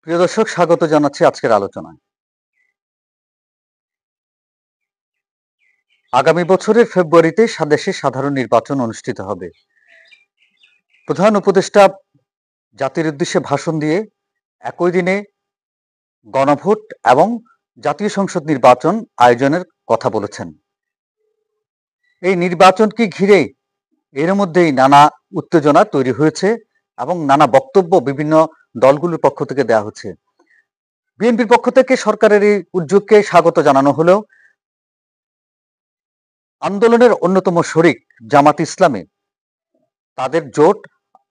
প্রিয় দর্শক, স্বাগত জানাচ্ছি আজকের আলোচনায়। আগামী বছরের ফেব্রুয়ারিতে দেশে সাধারণ নির্বাচন অনুষ্ঠিত হবে। প্রধান উপদেষ্টা জাতির উদ্দেশ্যে ভাষণ দিয়ে একই দিনে গণভোট এবং জাতীয় সংসদ নির্বাচন আয়োজনের কথা বলেছেন। এই নির্বাচনকে ঘিরে এর মধ্যেই নানা উত্তেজনা তৈরি হয়েছে এবং নানা বক্তব্য বিভিন্ন দলগুলোর পক্ষ থেকে দেওয়া হচ্ছে। বিএনপির পক্ষ থেকে সরকারের এই উদ্যোগকে স্বাগত জানানো হলেও আন্দোলনের অন্যতম শরিক জামাত ইসলামী তাদের জোট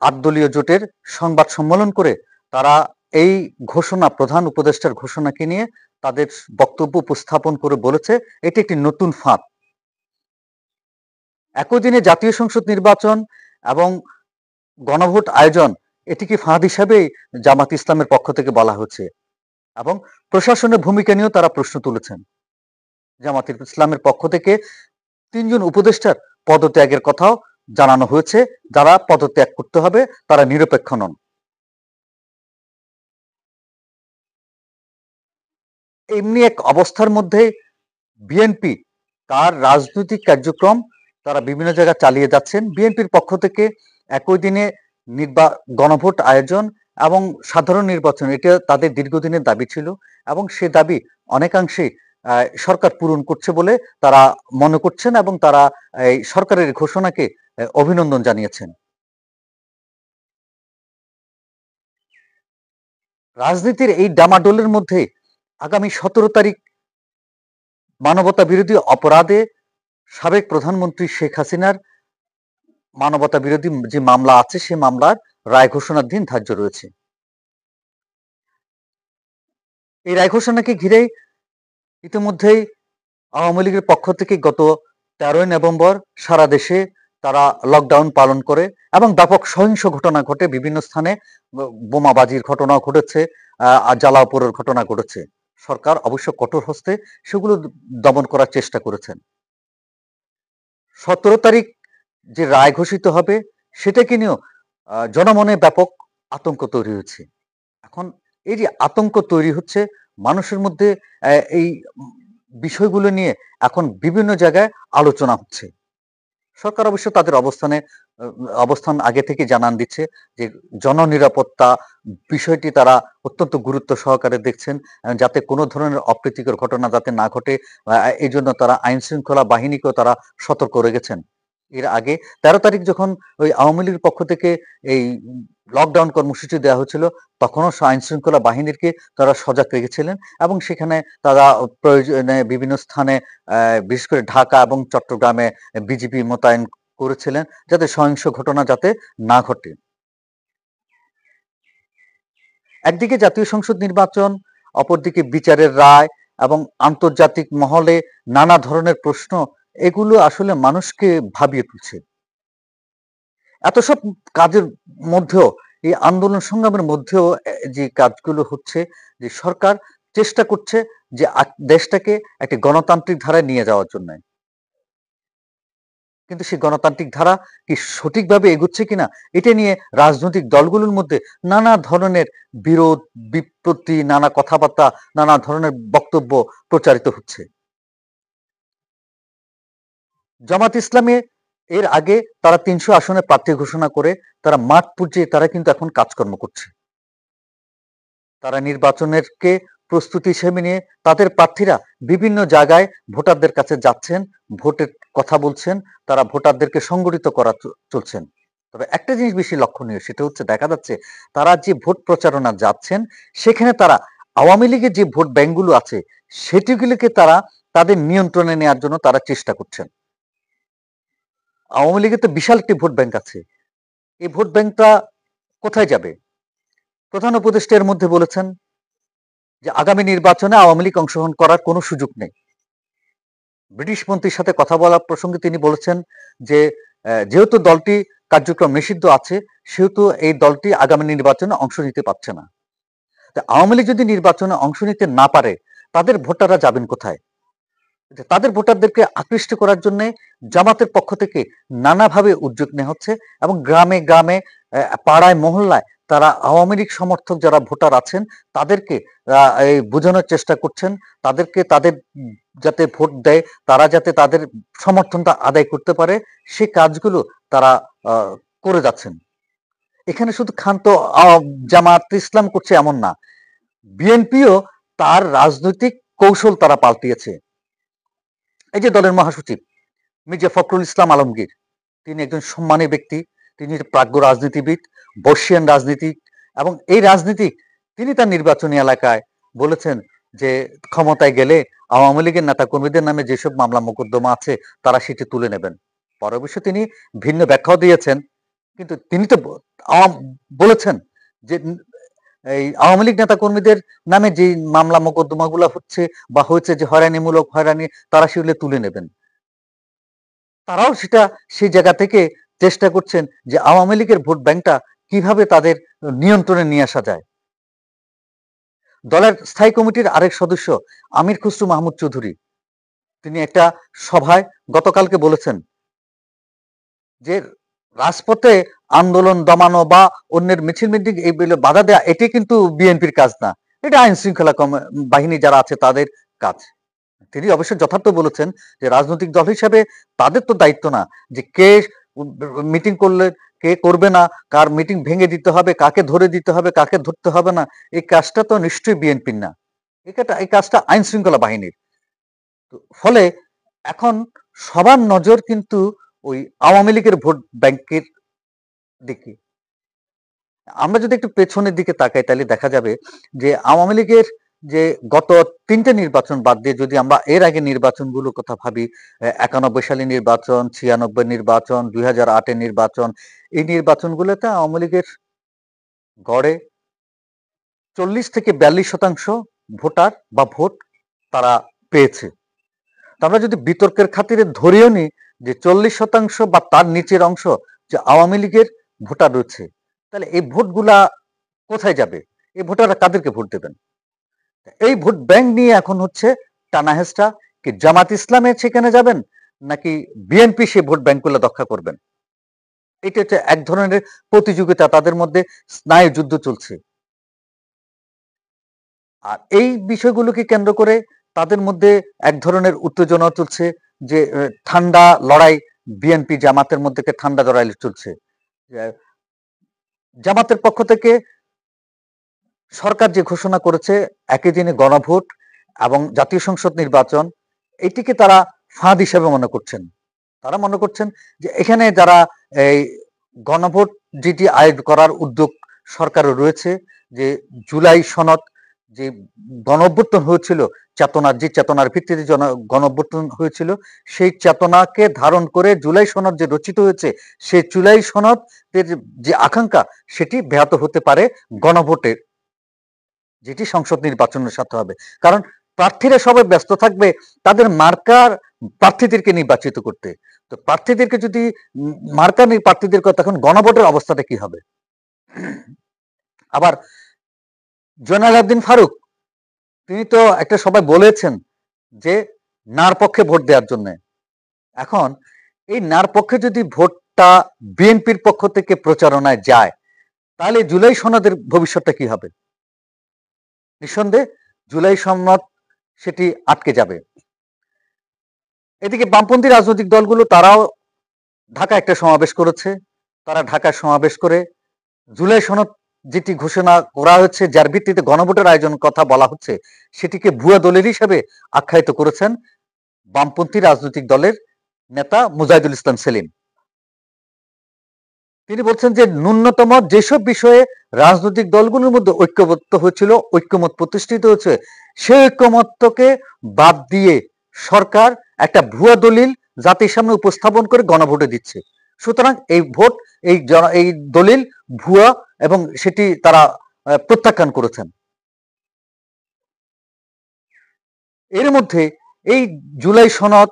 ৮ দলীয় জোটের সংবাদ সম্মেলন করে তারা এই ঘোষণা, প্রধান উপদেষ্টার ঘোষণাকে নিয়ে তাদের বক্তব্য উপস্থাপন করে বলেছে এটি একটি নতুন ফাঁদ। একই দিনে জাতীয় সংসদ নির্বাচন এবং গণভোট আয়োজন এটিকে ফাঁদ হিসাবে জামাত ইসলামের পক্ষ থেকে বলা হচ্ছে এবং প্রশাসনের ভূমিকা নিয়েও তারা প্রশ্ন তুলেছেন। জামাত ইসলামের পক্ষ থেকে ৩ জন উপদেষ্টার পদত্যাগের কথাও জানানো হয়েছে। যারা পদত্যাগ করতে হবে তারা নিরপেক্ষ নন। এমনি এক অবস্থার মধ্যে বিএনপি তার রাজনৈতিক কার্যক্রম তারা বিভিন্ন জায়গায় চালিয়ে যাচ্ছেন। বিএনপির পক্ষ থেকে একই দিনে গণভোট আয়োজন এবং সাধারণ নির্বাচন, এটা তাদের দীর্ঘদিনের দাবি ছিল এবং সে দাবি অনেকাংশে সরকার পূরণ করছে বলে তারা মনে করছেন এবং তারা এই সরকারের ঘোষণাকে অভিনন্দন জানিয়েছেন। রাজনীতির এই ডামাডোলের মধ্যে আগামী ১৭ তারিখ মানবতা বিরোধী অপরাধে সাবেক প্রধানমন্ত্রী শেখ হাসিনার মানবতা বিরোধী যে মামলা আছে সে মামলার রায় ঘোষণার দিন ধার্য রয়েছে। এই রায় ঘোষণাকে ঘিরে ইতিমধ্যেই আওয়ামী লীগের পক্ষ থেকে গত ১৩ই নভেম্বর সারা দেশে তারা লকডাউন পালন করে এবং ব্যাপক সহিংস ঘটনা ঘটে। বিভিন্ন স্থানে বোমাবাজির ঘটনা ঘটেছে, জ্বালাওপোড়ের ঘটনা ঘটেছে। সরকার অবশ্য কঠোর হস্তে সেগুলো দমন করার চেষ্টা করেছেন। ১৭ তারিখ যে রায় ঘোষিত হবে সেটাকে নিয়েও জনমনে ব্যাপক আতঙ্ক তৈরি হয়েছে। এখন এই যে আতঙ্ক তৈরি হচ্ছে মানুষের মধ্যে, এই বিষয়গুলো নিয়ে এখন বিভিন্ন জায়গায় আলোচনা হচ্ছে। সরকার অবশ্য তাদের অবস্থান আগে থেকে জানান দিচ্ছে যে জননিরাপত্তা বিষয়টি তারা অত্যন্ত গুরুত্ব সহকারে দেখছেন, যাতে কোনো ধরনের অপ্রীতিকর ঘটনা যাতে না ঘটে। এই জন্য তারা আইন শৃঙ্খলা বাহিনীকেও তারা সতর্ক রেখেছেন। এর আগে ১৩ তারিখ যখন ওই আওয়ামী লীগের পক্ষ থেকে এই লকডাউন কর্মসূচি দেওয়া হয়েছিল তখনও আইন শৃঙ্খলা বাহিনীকে তারা সজাগ রেখেছিলেন এবং সেখানে তারা প্রয়োজনে বিভিন্ন স্থানে বিশেষ করে ঢাকা এবং চট্টগ্রামে বিজিবি মোতায়েন করেছিলেন যাতে সহিংস ঘটনা যাতে না ঘটে। একদিকে জাতীয় সংসদ নির্বাচন, অপরদিকে বিচারের রায় এবং আন্তর্জাতিক মহলে নানা ধরনের প্রশ্ন, এগুলো আসলে মানুষকে ভাবিয়ে তুলছে। এত সব কাজের মধ্যেও, এই আন্দোলন সংগ্রামের মধ্যেও যে কাজগুলো হচ্ছে, যে সরকার চেষ্টা করছে যে দেশটাকে একটি গণতান্ত্রিক ধারায় নিয়ে যাওয়ার জন্য। কিন্তু সেই গণতান্ত্রিক ধারা কি সঠিকভাবে এগুচ্ছে কিনা এটা নিয়ে রাজনৈতিক দলগুলোর মধ্যে নানা ধরনের বিরোধ, বিপত্তি, নানা কথাবার্তা, নানা ধরনের বক্তব্য প্রচারিত হচ্ছে। জামাত ইসলামী এর আগে তারা ৩০০ আসনে প্রার্থী ঘোষণা করে তারা মাঠ পর্যায়ে তারা কিন্তু এখন কাজকর্ম করছে। তারা নির্বাচনেরকে প্রস্তুতি হিসেবে নিয়ে তাদের প্রার্থীরা বিভিন্ন জায়গায় ভোটারদের কাছে যাচ্ছেন, ভোটের কথা বলছেন, তারা ভোটারদেরকে সংগঠিত করা চলছেন। তবে একটা জিনিস বেশি লক্ষণীয়, সেটা হচ্ছে দেখা যাচ্ছে তারা যে ভোট প্রচারণা যাচ্ছেন সেখানে তারা আওয়ামী লীগের যে ভোট ব্যাংকগুলো আছে সেটিগুলোকে তারা তাদের নিয়ন্ত্রণে নেওয়ার জন্য তারা চেষ্টা করছেন। আওয়ামী লীগের তো বিশাল একটি ভোট ব্যাংক আছে, এই ভোট ব্যাংকটা কোথায় যাবে? প্রধান উপদেষ্টা এর মধ্যে বলেছেন যে আগামী নির্বাচনে আওয়ামী লীগ অংশগ্রহণ করার কোনো সুযোগ নেই। ব্রিটিশ মন্ত্রীর সাথে কথা বলার প্রসঙ্গে তিনি বলেছেন যে যেহেতু দলটি কার্যক্রম নিষিদ্ধ আছে সেহেতু এই দলটি আগামী নির্বাচনে অংশ নিতে পারছে না। আওয়ামী লীগ যদি নির্বাচনে অংশ নিতে না পারে তাদের ভোটাররা যাবেন কোথায়? তাদের ভোটারদেরকে আকৃষ্ট করার জন্য জামাতের পক্ষ থেকে নানাভাবে উদ্যোগ নেওয়া হচ্ছে এবং গ্রামে গ্রামে, পাড়ায় মহল্লায় তারা আওয়ামী লীগ সমর্থক যারা ভোটার আছেন তাদেরকে এই বোঝানোর চেষ্টা করছেন, তাদেরকে তাদের যাতে ভোট দেয়, তারা যাতে তাদের সমর্থনটা আদায় করতে পারে, সেই কাজগুলো তারা করে যাচ্ছেন। এখানে শুধু ক্ষান্ত জামাত ইসলাম করছে এমন না, বিএনপিও তার রাজনৈতিক কৌশল তারা পাল্টিয়েছে। এই যে দলের মহাসচিব মির্জা ফখরুল ইসলাম আলমগীর, তিনি একজন সম্মানী ব্যক্তি, তিনি প্রাজ্ঞ রাজনীতিবিদ, বর্ষিয়ান রাজনীতিক, এবং এই রাজনীতিক তিনি তার নির্বাচনী এলাকায় বলেছেন যে ক্ষমতায় গেলে আওয়ামী লীগের নেতা কর্মীদের নামে যেসব মামলা মোকদ্দমা আছে তারা সেটি তুলে নেবেন। পরে অবশ্য তিনি ভিন্ন ব্যাখ্যাও দিয়েছেন, কিন্তু তিনি তো বলেছেন যে এই আওয়ামী লীগ নেতা কর্মীদের নামে যে মামলা মোকদ্দমাগুলো হচ্ছে বা হয়েছে, যে হয়রানিমূলক হয়রানি, তারা সেগুলো তুলে নেবেন। তারাও সেটা সেই জায়গা থেকে চেষ্টা করছেন যে আওয়ামী লীগের ভোট ব্যাংকটা কিভাবে তাদের নিয়ন্ত্রণে নিয়ে আসা যায়। দলের স্থায়ী কমিটির আরেক সদস্য আমির খুসরু মাহমুদ চৌধুরী, তিনি একটা সভায় গতকালকে বলেছেন যে রাজপথে আন্দোলন দমানো বা অন্যের মিছিল মিটিং এই বাধা দেওয়া, এটি কিন্তু বিএনপির কাজ না, এটা আইন শৃঙ্খলা বাহিনী যারা আছে তাদের কাজ। তিনি অবশ্য যথার্থ বলেছেন যে রাজনৈতিক দল হিসেবে তাদের তো দায়িত্ব না যে কে মিটিং করলে কে করবে না, কার মিটিং ভেঙে দিতে হবে, কাকে ধরে দিতে হবে, কাকে ধরতে হবে না, এই কাজটা তো নিশ্চয়ই বিএনপির না, এই কাজটা আইন শৃঙ্খলা বাহিনীর। ফলে এখন সবার নজর কিন্তু ওই আওয়ামী লীগের ভোট ব্যাংকের দিকে। আমরা যদি একটু পেছনের দিকে তাকাই তাহলে দেখা যাবে যে আওয়ামী লীগের যে গত ৩টে নির্বাচন বাদ দিয়ে যদি আমরা এর আগে নির্বাচনগুলোর কথা ভাবি, ৯১ সালে নির্বাচন, ৯৬ নির্বাচন, ২০০৮ নির্বাচন, এই নির্বাচনগুলোতে আওয়ামী লীগের গড়ে ৪০ থেকে ৪২% ভোটার বা ভোট তারা পেয়েছে। আমরা যদি বিতর্কের খাতিরে ধরেও নিই যে ৪০% বা তার নিচের অংশ যে আওয়ামী লীগের ভোটার রয়েছে, তাহলে এই ভোটগুলা কোথায় যাবে? এই ভোটাররা কাদেরকে ভোট দেবেন? এই ভোট ব্যাংক নিয়ে এখন হচ্ছে টানাহেঁচড়া, কি জামাত ইসলামে সেখানে যাবেন নাকি বিএনপি সেই ভোট ব্যাংকগুলো রক্ষা করবেন? এটা হচ্ছে এক ধরনের প্রতিযোগিতা, তাদের মধ্যে স্নায়ু যুদ্ধ চলছে। আর এই বিষয়গুলোকে কেন্দ্র করে তাদের মধ্যে এক ধরনের উত্তেজনা চলছে, যে ঠান্ডা লড়াই, বিএনপি জামাতের মধ্যে ঠান্ডা লড়াই চলছে। জামাতের পক্ষ থেকে সরকার যে ঘোষণা করেছে একই দিনে গণভোট এবং জাতীয় সংসদ নির্বাচন, এটিকে তারা ফাঁদ হিসেবে মনে করছেন। তারা মনে করছেন যে এখানে যারা এই গণভোট যেটি আয়োজন করার উদ্যোগ সরকারও রয়েছে, যে জুলাই সনদ যে গণঅভ্যুত্থান হয়েছিল, যে চেতনার ভিত্তিতে গণঅভ্যুত্থান হয়েছিল, সেই চেতনাকে ধারণ করে জুলাই সনদ যে রচিত হয়েছে, সেই জুলাই সনদের যে আকাঙ্ক্ষা সেটি ব্যাহত হতে পারে গণভোটের, যেটি সংসদ নির্বাচনের সাথে হবে। কারণ প্রার্থীরা সবাই ব্যস্ত থাকবে তাদের মার্কার প্রার্থীদেরকে নির্বাচিত করতে। তো প্রার্থীদেরকে যদি মার্কা নেই প্রার্থীদের, তখন গণভোটের অবস্থাটা কি হবে? আবার জয়নাল আবদিন ফারুক, তিনি তো একটা সবাই বলেছেন যে নার পক্ষে ভোট দেওয়ার জন্য। এখন এই নার পক্ষে যদি ভোটটা বিএনপির পক্ষ থেকে প্রচারণায় যায়, তাহলে জুলাই সনদের ভবিষ্যৎটা কি হবে? নিঃসন্দেহে জুলাই সনদ সেটি আটকে যাবে। এদিকে বামপন্থী রাজনৈতিক দলগুলো তারাও ঢাকা একটা সমাবেশ করেছে। তারা ঢাকায় সমাবেশ করে জুলাই সনদ যেটি ঘোষণা করা হচ্ছে, যার ভিত্তিতে গণভোটের আয়োজন কথা বলা হচ্ছে, সেটিকে ভুয়া দলিল হিসেবে আখ্যায়িত করেছেন বামপন্থী রাজনৈতিক দলের নেতা মুজাহিদুল ইসলাম সেলিম। তিনি বলছেন যে ন্যূনতম যেসব বিষয়ে রাজনৈতিক দলগুলোর মধ্যে ঐক্যবদ্ধ হয়েছিল, ঐক্যমত প্রতিষ্ঠিত হয়েছে, সেই ঐক্যমতকে বাদ দিয়ে সরকার একটা ভুয়া দলিল জাতির সামনে উপস্থাপন করে গণভোটে দিচ্ছে। সুতরাং এই ভোট, এই দলিল ভুয়া এবং সেটি তারা প্রত্যাখ্যান করেছেন। এর মধ্যে এই জুলাই সনদ,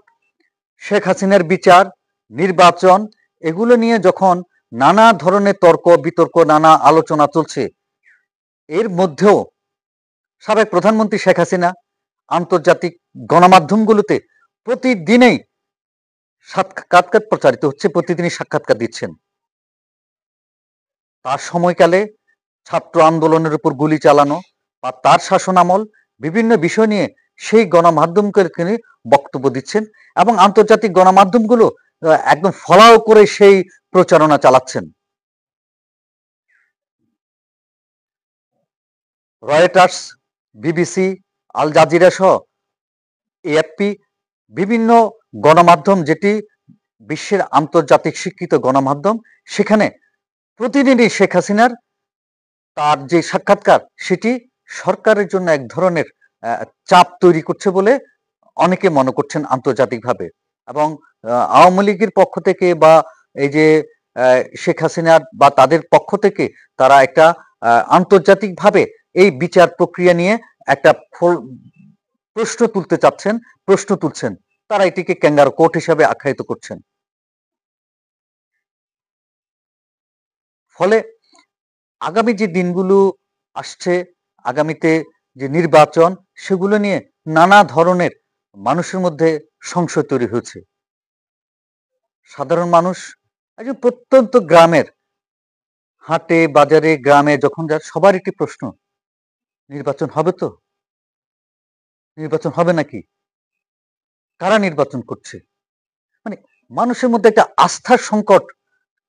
শেখ হাসিনার বিচার, নির্বাচন, এগুলো নিয়ে যখন নানা ধরনের তর্ক বিতর্ক, নানা আলোচনা চলছে, এর মধ্যেও সাবেক প্রধানমন্ত্রী শেখ হাসিনা আন্তর্জাতিক গণমাধ্যমগুলোতে প্রতিদিনই সাক্ষাৎকার প্রচারিত হচ্ছে, প্রতিদিনই সাক্ষাৎকার দিচ্ছেন। তার সময়কালে ছাত্র আন্দোলনের উপর গুলি চালানো বা তার শাসনামল, বিভিন্ন বিষয় নিয়ে সেই গণমাধ্যমকে তিনি বক্তব্য দিচ্ছেন এবং আন্তর্জাতিক গণমাধ্যমগুলো একদম ফলাও করে সেই প্রচারণা চালাচ্ছেন। রয়টার্স, বিবিসি, আল জাজিরা সহ এএফপি, বিভিন্ন গণমাধ্যম যেটি বিশ্বের আন্তর্জাতিক স্বীকৃত গণমাধ্যম, সেখানে প্রতিদিনই শেখ হাসিনার তার যে সাক্ষাৎকার সেটি সরকারের জন্য এক ধরনের চাপ তৈরি করছে বলে অনেকে মনে করছেন আন্তর্জাতিকভাবে। এবং আওয়ামী লীগের পক্ষ থেকে বা এই যে শেখ হাসিনার বা তাদের পক্ষ থেকে তারা একটা আন্তর্জাতিকভাবে এই বিচার প্রক্রিয়া নিয়ে একটা প্রশ্ন তুলতে চাচ্ছেন, প্রশ্ন তুলছেন। তারা এটিকে ক্যাঙ্গারু কোর্ট হিসাবে আখ্যায়িত করছেন। ফলে আগামী যে দিনগুলো আসছে, আগামীতে যে নির্বাচন, সেগুলো নিয়ে নানা ধরনের মানুষের মধ্যে সংশয় তৈরি হয়েছে। সাধারণ মানুষ, একজন প্রত্যন্ত গ্রামের হাটে বাজারে গ্রামে যখন যায়, সবার একটি প্রশ্ন, নির্বাচন হবে তো? নির্বাচন হবে নাকি? কারা নির্বাচন করছে? মানে মানুষের মধ্যে একটা আস্থার সংকট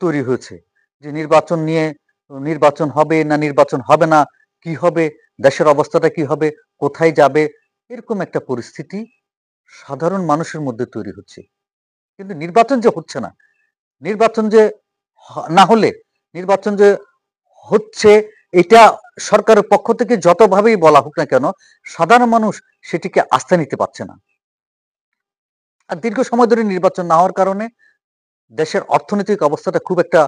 তৈরি হয়েছে যে নির্বাচন নিয়ে, নির্বাচন হবে না নির্বাচন হবে না, কি হবে, দেশের অবস্থাটা কি হবে, কোথায় যাবে, এরকম একটা পরিস্থিতি সাধারণ মানুষের মধ্যে তৈরি হচ্ছে। কিন্তু নির্বাচন যে হচ্ছে না, নির্বাচন যে না হলে, নির্বাচন যে হচ্ছে, এটা সরকারের পক্ষ থেকে যতভাবেই বলা হোক না কেন, সাধারণ মানুষ সেটিকে আস্থা নিতে পারছে না। আর দীর্ঘ সময় ধরে নির্বাচন না হওয়ার কারণে দেশের অর্থনৈতিক অবস্থাটা খুব একটা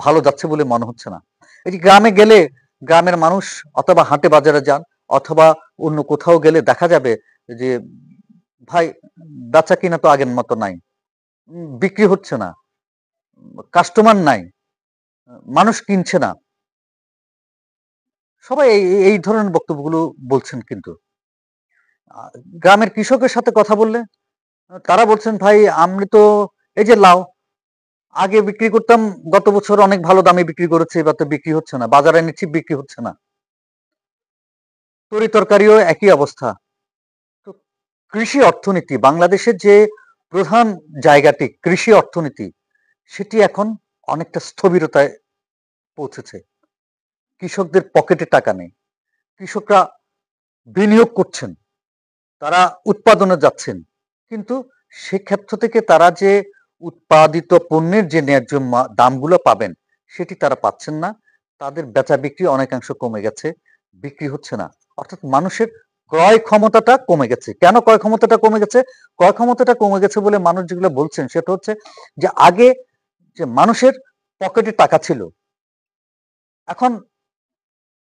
ভালো যাচ্ছে বলে মনে হচ্ছে না। এই যে গ্রামে গেলে গ্রামের মানুষ অথবা হাটে বাজারে যান অথবা অন্য কোথাও গেলে দেখা যাবে যে ভাই বেচা কিনা তো আগের মতো নাই, বিক্রি হচ্ছে না, কাস্টমার নাই, মানুষ কিনছে না। সবাই এই ধরনের বক্তব্যগুলো বলছেন। কিন্তু গ্রামের কৃষকের সাথে কথা বললে তারা বলছেন, ভাই আমি তো এই যে লাউ আগে বিক্রি করতাম, গত বছর অনেক ভালো দামে বিক্রি করেছে, এবার তো বিক্রি হচ্ছে না, বাজারে এনেছি বিক্রি হচ্ছে না। তরি তরকারিও একই অবস্থা। তো কৃষি অর্থনীতি, বাংলাদেশের যে প্রধান জায়গাটি কৃষি অর্থনীতি, সেটি এখন অনেকটা স্থবিরতায় পৌঁছেছে। কৃষকদের পকেটে টাকা নেই, কৃষকরা বিনিয়োগ করছেন, তারা উৎপাদনে যাচ্ছেন, কিন্তু সেক্ষেত্র থেকে তারা যে উৎপাদিত পণ্যের যে ন্যায্য দামগুলো পাবেন সেটি তারা পাচ্ছেন না। তাদের বেচা বিক্রি অনেকাংশ কমে গেছে, বিক্রি হচ্ছে না। অর্থাৎ মানুষের ক্রয় ক্ষমতাটা কমে গেছে। কেন ক্রয় ক্ষমতাটা কমে গেছে? ক্রয় ক্ষমতাটা কমে গেছে বলে মানুষ যেগুলো বলছেন সেটা হচ্ছে যে আগে যে মানুষের পকেটে টাকা ছিল, এখন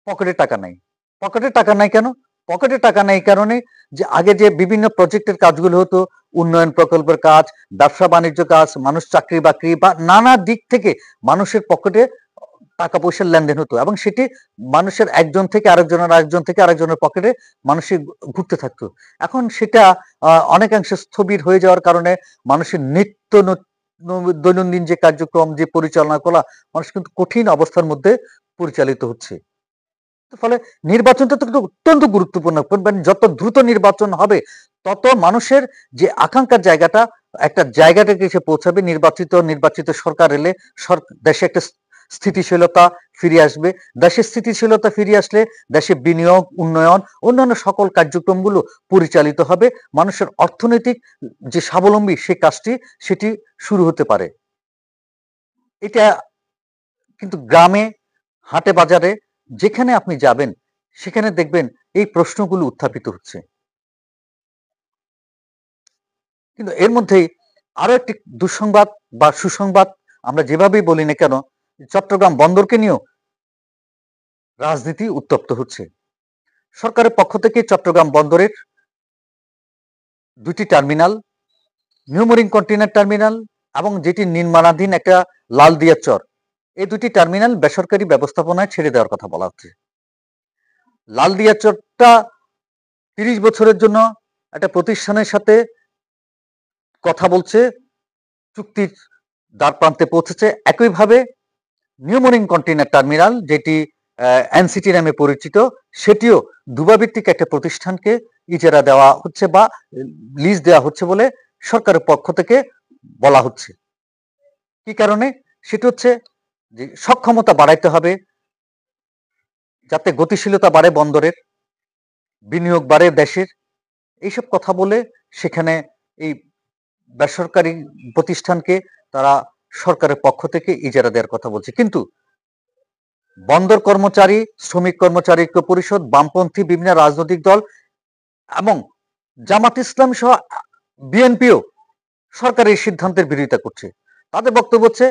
পকেটে টাকা নাই। পকেটে টাকা নাই কেন? পকেটে টাকা নাই কারণে যে আগে যে বিভিন্ন প্রজেক্টের কাজগুলো হতো, উন্নয়ন প্রকল্পের কাজ, ব্যবসা বাণিজ্য কাজ, মানুষ চাকরি বাকরি বা নানা দিক থেকে মানুষের পকেটে টাকা পয়সার লেনদেন হতো এবং সেটি মানুষের একজন থেকে আরেকজনের, আরেকজন থেকে আরেকজনের পকেটে মানুষের ঘুরতে থাকতো। এখন সেটা অনেকাংশে স্থবির হয়ে যাওয়ার কারণে মানুষের নিত্য দৈনন্দিন যে কার্যক্রম, যে পরিচালনা করা, মানুষ কিন্তু কঠিন অবস্থার মধ্যে পরিচালিত হচ্ছে। ফলে নির্বাচনটা তো অত্যন্ত গুরুত্বপূর্ণ। যত দ্রুত নির্বাচন হবে তত মানুষের যে আকাঙ্ক্ষার জায়গাটা, একটা জায়গাটাকে এসে পৌঁছাবে। নির্বাচিত সরকার এলে দেশে একটা স্থিতিশীলতা ফিরে আসবে। দেশের স্থিতিশীলতা ফিরে আসলে দেশে বিনিয়োগ, উন্নয়ন, অন্যান্য সকল কার্যক্রমগুলো পরিচালিত হবে। মানুষের অর্থনৈতিক যে স্বাবলম্বী সে কাজটি সেটি শুরু হতে পারে। এটা কিন্তু গ্রামে, হাটে বাজারে যেখানে আপনি যাবেন সেখানে দেখবেন এই প্রশ্নগুলো উত্থাপিত হচ্ছে। কিন্তু এর মধ্যেই আরো একটি দুঃসংবাদ বা সুসংবাদ, আমরা যেভাবেই বলি না কেন, চট্টগ্রাম বন্দরকে নিয়েও রাজনীতি উত্তপ্ত হচ্ছে। সরকারের পক্ষ থেকে চট্টগ্রাম বন্দরের দুটি terminal, new marine container terminal এবং যেটি নির্মাণাধীন একটা লালদিয়া চর, এই দুটি টার্মিনাল বেসরকারি ব্যবস্থাপনায় ছেড়ে দেওয়ার কথা বলা হচ্ছে। লালদিয়া চরটা ৩০ বছরের জন্য একটা প্রতিষ্ঠানের সাথে কথা বলছে, চুক্তির দ্বার প্রান্তে পৌঁছেছে। একইভাবে নিউ মেরিন কন্টেইনার টার্মিনাল, যেটি এনসিটি নামে পরিচিত, সেটিও দুবাভিত্তিক একটা প্রতিষ্ঠানকে ইজারা দেওয়া হচ্ছে বা লিজ দেওয়া হচ্ছে বলে সরকারের পক্ষ থেকে বলা হচ্ছে। কি কারণে? সেটা হচ্ছে যে সক্ষমতা বাড়াইতে হবে, যাতে গতিশীলতা বাড়ে বন্দরের, বিনিয়োগ বাড়ে দেশের, এইসব কথা বলে সেখানে এই বেসরকারি প্রতিষ্ঠানকে তারা সরকারের পক্ষ থেকে ইজারা দেওয়ার কথা বলছে। কিন্তু বন্দর কর্মচারী, শ্রমিক কর্মচারী ঐক্য পরিষদ, বামপন্থী বিভিন্ন রাজনৈতিক দল এবং জামাত ইসলাম সহ বিএনপিও সরকারের সিদ্ধান্তের বিরোধিতা করছে। তাদের বক্তব্য হচ্ছে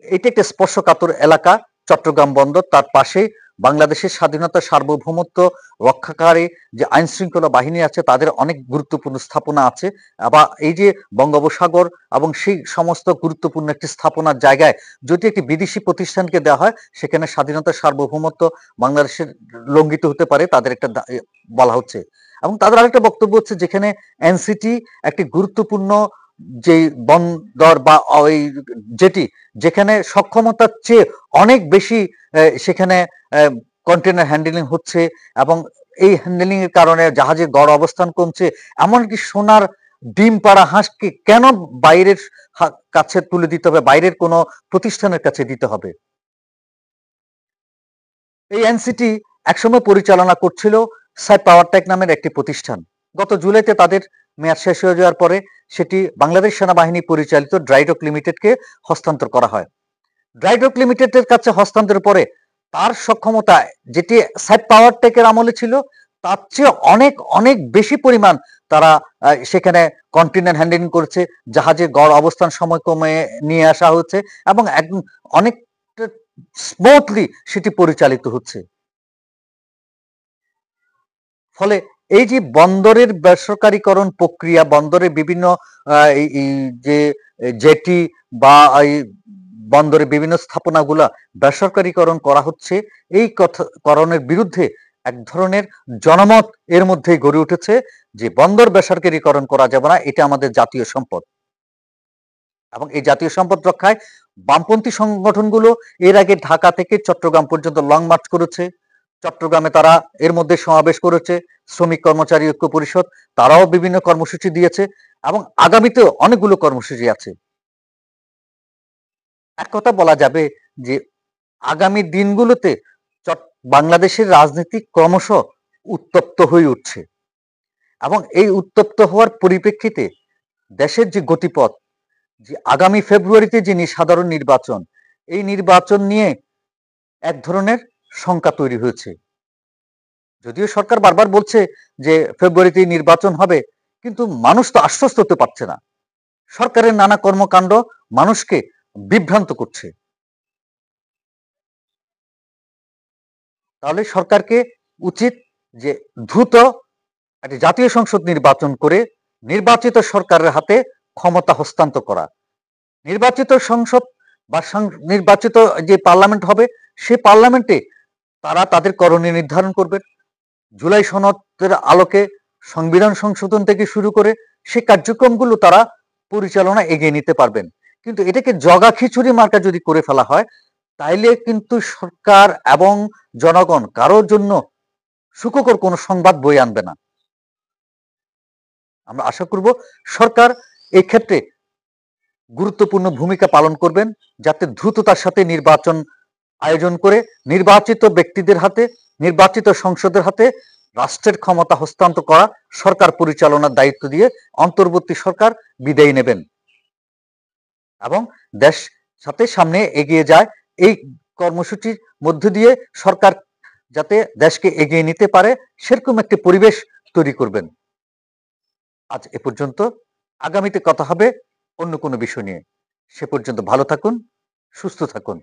এটি একটা স্পর্শকাতর এলাকা, চট্টগ্রাম বন্দর, তার পাশে বাংলাদেশের স্বাধীনতা সার্বভৌমত্ব রক্ষাকারী যে আইন শৃঙ্খলা বাহিনী আছে তাদের অনেক গুরুত্বপূর্ণ স্থাপনা আছে। আবার এই যে বঙ্গোপসাগর এবং সেই সমস্ত গুরুত্বপূর্ণ একটি স্থাপনার জায়গায় যদি একটি বিদেশি প্রতিষ্ঠানকে দেওয়া হয়, সেখানে স্বাধীনতা সার্বভৌমত্ব বাংলাদেশের লঙ্ঘিত হতে পারে, তাদের একটা বলা হচ্ছে। এবং তাদের আরেকটা বক্তব্য হচ্ছে যেখানে এনসিটি একটি গুরুত্বপূর্ণ যে বন্দর বা ওই যেটি যেখানে সক্ষমতার চেয়ে অনেক বেশি সেখানে কন্টেনার হ্যান্ডেলিং হচ্ছে এবং এই হ্যান্ডেলিং এর কারণে জাহাজের গড় অবস্থান কমছে, এমনকি সোনার ডিম পাড়া হাঁসকে কেন বাইরের কাছে তুলে দিতে হবে, বাইরের কোনো প্রতিষ্ঠানের কাছে দিতে হবে? এই এনসিটি একসময় পরিচালনা করছিল সাইড পাওয়ারটেক নামের একটি প্রতিষ্ঠান। গত জুলাইতে তাদের মেয়াদ শেষ হয়ে যাওয়ার পরে সেটি বাংলাদেশ সেনাবাহিনী পরিচালিত ড্রাইডক লিমিটেডকে হস্তান্তর করা হয়। ড্রাইডক লিমিটেডের কাছে হস্তান্তরের পরে তার সক্ষমতা যেটি সাইড পাওয়ারটেকের আমলে ছিল তার চেয়ে অনেক অনেক বেশি পরিমাণ তারা সেখানে কন্টেইনার হ্যান্ডলিং করছে, জাহাজের গড় অবস্থান সময় কমে নিয়ে আসা হচ্ছে এবং একদম অনেক স্মুথলি সেটি পরিচালিত হচ্ছে। ফলে এই যে বন্দরের বেসরকারীকরণ প্রক্রিয়া, বন্দরের বিভিন্ন যে জেটি বা এই বন্দরের বিভিন্ন স্থাপনাগুলা বেসরকারীকরণ করা হচ্ছে, এই করণের বিরুদ্ধে এক ধরনের জনমত এর মধ্যেই গড়ে উঠেছে যে বন্দর বেসরকারীকরণ করা যাবে না, এটা আমাদের জাতীয় সম্পদ। এবং এই জাতীয় সম্পদ রক্ষায় বামপন্থী সংগঠনগুলো এর আগে ঢাকা থেকে চট্টগ্রাম পর্যন্ত লং মার্চ করেছে। চট্টগ্রামে তারা এর মধ্যে সমাবেশ করেছে। শ্রমিক কর্মচারী ঐক্য পরিষদ তারাও বিভিন্ন কর্মসূচি দিয়েছে এবং আগামীতেও অনেকগুলো কর্মসূচি আছে। এক কথা বলা যাবে যে আগামী দিনগুলোতে বাংলাদেশের রাজনীতি ক্রমশ উত্তপ্ত হয়ে উঠছে এবং এই উত্তপ্ত হওয়ার পরিপ্রেক্ষিতে দেশের যে গতিপথ, যে আগামী ফেব্রুয়ারিতে যিনি সাধারণ নির্বাচন, এই নির্বাচন নিয়ে এক ধরনের শঙ্কা তৈরি হয়েছে। যদিও সরকার বারবার বলছে যে ফেব্রুয়ারিতে নির্বাচন হবে, কিন্তু মানুষ তো আশ্বস্ত হতে পারছে না। সরকারের নানা কর্মকাণ্ড মানুষকে বিভ্রান্ত করছে। তাহলে সরকারকে উচিত যে দ্রুত একটি জাতীয় সংসদ নির্বাচন করে নির্বাচিত সরকারের হাতে ক্ষমতা হস্তান্তর করা। নির্বাচিত সংসদ বা নির্বাচিত যে পার্লামেন্ট হবে, সে পার্লামেন্টে তারা তাদের করণীয় নির্ধারণ করবেন। জুলাই সনদের আলোকে সংবিধান সংশোধন থেকে শুরু করে সেই কার্যক্রমগুলো তারা পরিচালনা এগিয়ে নিতে পারবেন। কিন্তু এটাকে জগা খিচুড়ি মার্কা যদি করে ফেলা হয়, তাইলে কিন্তু সরকার এবং জনগণ কারোর জন্য সুখকর কোনো সংবাদ বয়ে আনবে না। আমরা আশা করব সরকার এই ক্ষেত্রে গুরুত্বপূর্ণ ভূমিকা পালন করবেন, যাতে দ্রুততার সাথে নির্বাচন আয়োজন করে নির্বাচিত ব্যক্তিদের হাতে, নির্বাচিত সংসদের হাতে রাষ্ট্রের ক্ষমতা হস্তান্তর করা, সরকার পরিচালনার দায়িত্ব দিয়ে অন্তর্বর্তী সরকার বিদায় নেবেন এবং দেশ সাথে সামনে এগিয়ে যায়। এই কর্মসূচির মধ্য দিয়ে সরকার যাতে দেশকে এগিয়ে নিতে পারে সেরকম একটি পরিবেশ তৈরি করবেন। আজ এ পর্যন্ত। আগামীতে কথা হবে অন্য কোনো বিষয় নিয়ে। সে পর্যন্ত ভালো থাকুন, সুস্থ থাকুন।